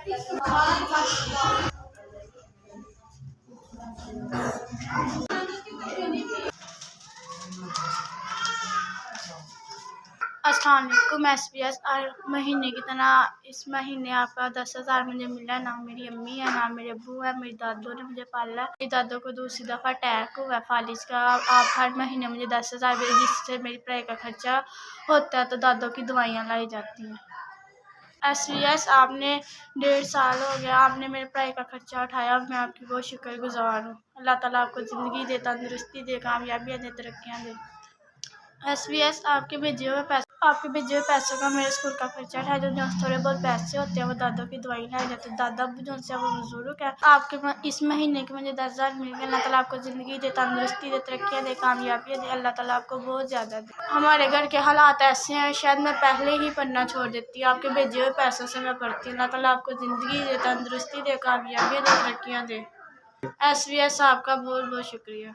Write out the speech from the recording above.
السلام علیکم۔ SBS ہر مہینے کی طرح اس مہینے آپ کا 10,000 مجھے ملا ہے۔ نہ میری امی ہے، نہ میرے ابو ہے، میری دادو نے مجھے پالا ہے۔ میری دادو کو دوسری دفعہ اٹیک ہوا ہے فالج کا۔ آپ ہر مہینے مجھے 10,000 جس سے میری پڑھائی کا خرچہ ہوتا ہے، تو دادو کی دوائیاں لائی جاتی ہیں۔ SBS آپ نے 1.5 سال ہو گیا، آپ نے میرے پڑھائی کا خرچہ اٹھایا اور میں آپ کی بہت شکر گزار ہوں۔ اللہ تعالیٰ آپ کو زندگی دے، تندرستی دے، کامیابیاں دے، ترقیاں دے۔ SBS آپ کے بھیجے ہوئے پیسوں کا میرے اسکول کا خرچہ ہے۔ جو تھوڑے بہت پیسے ہوتے ہیں وہ دادا کی دوائی لائی جاتے ہیں۔ دادا جو سے وہ بزرگ ہے۔ آپ کے اس مہینے کے مجھے 10,000 مل گئے۔ اللہ تعالیٰ آپ کو زندگی دے، تندرستی دے، ترقیاں دے، کامیابیاں دے۔ اللہ تعالیٰ آپ کو بہت زیادہ دے۔ ہمارے گھر کے حالات ایسے ہیں، شاید میں پہلے ہی پڑھنا چھوڑ دیتی۔ آپ کے بھیجے ہوئے پیسوں سے میں پڑھتی ہوں۔ اللہ تعالیٰ آپ کو زندگی دے، تندرستی دے، کامیابیاں دے، ترقیاں دے۔ SBS آپ کا بہت بہت شکریہ۔